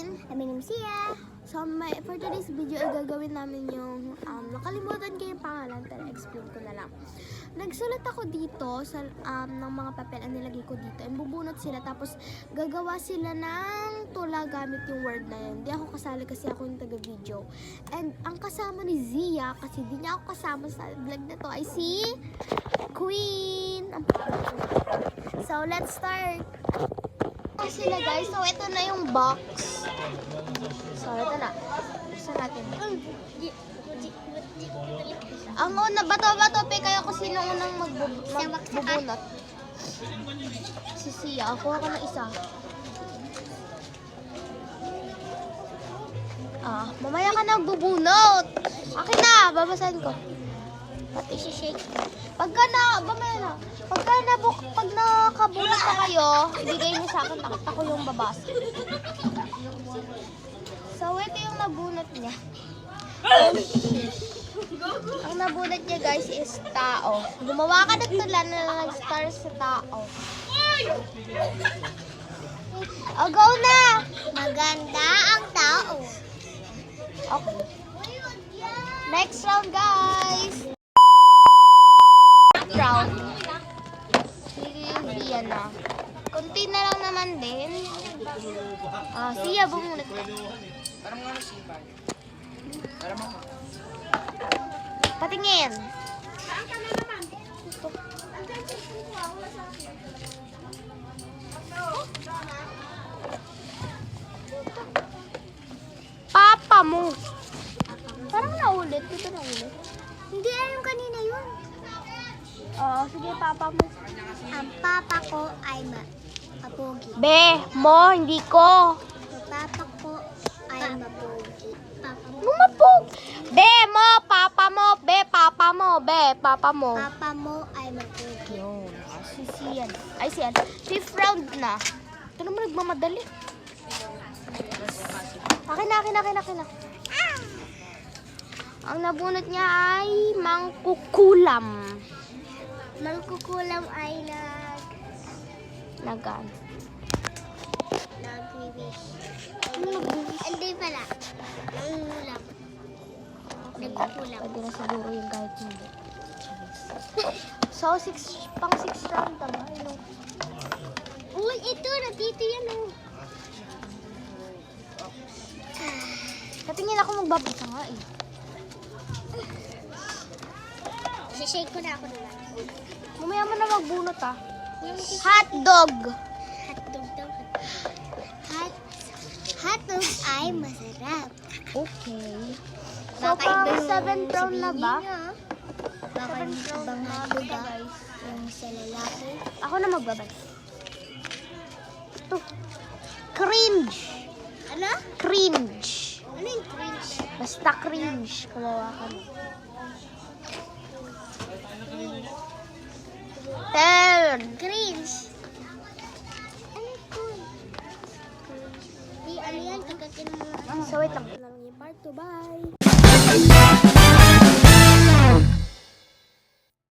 Queen. My name is Sia. So, for today's video ay gagawin namin yung nakalimutan ko yung pangalan pero explain ko na lang. Nagsulat ako dito sa ng mga papel ang nilagay ko dito. And bubunot sila tapos gagawa sila ng tula gamit yung word na yun. Hindi ako kasali kasi ako yung taga-video. And ang kasama ni Zia, kasi di niya ako kasama sa vlog na to, ay si Queen. So, let's start. Sila guys, so ito na yung box. So ito na. Buksan natin. Ang una, bato-bato pe kayo kung sino unang magbubunot. Si Sia, ako ng isa. Mamaya ka na magbubunot. Akin na, babasahin ko. Pati si Shake. Pag nakabunot na kayo, ibigay niyo sa akin, takot ako yung babasa. So, ito yung nabunot niya. Ang nabunot niya, guys, is tao. Gumawa ka ng tula na nag-star sa tao. O, go na! Maganda ang tao. Okay. Next round, guys! Round. Sia na. Kunti na lang naman din. Sia, bumunot ka. Patingin. Papa mo. Parang naulit. Ito naulit. Hindi yung kanina yun. Sige, papa mo. Ang papa ko ay mapogi. Be, mo, hindi ko. Ang papa ko ay mapogi. Papa mo. Lumapog. Be, mo, papa mo. Be, papa mo. Be, papa mo. Papa mo ay mapogi. Yun. Si Sian. Ay, Sian. Fifth round na. Ito naman nagmamadali. Akin na. Ang nabunot niya ay mangkukulam. Mangkukulam ay Nagan. nag-wish. Hindi pala. Nangulam. Nagkukulam. Pwede na siguro yung kahit hindi. So, pang 6 round na ba? Uy, ito. Natito yan oh. Katingin ako magbabasa nga eh. Shake ko na ako naman. Mamaya mo na magbunot ah. Hotdog. Hotdog daw. Hotdog ay masarap. Okay. So, Baka pang iba yung 7th round na ba? sabihin niyo, baka ibang hotdog yung sa lalaki. Ako na magbabay. Ito. Cringe. Ano? Cringe. Ano yung cringe? Basta cringe. Kalawa ka mo. 10. Cringe. Ano yun? Di, ano yan? Kagatin mo. So, wait lang. Ito na lang yung part 2. Bye.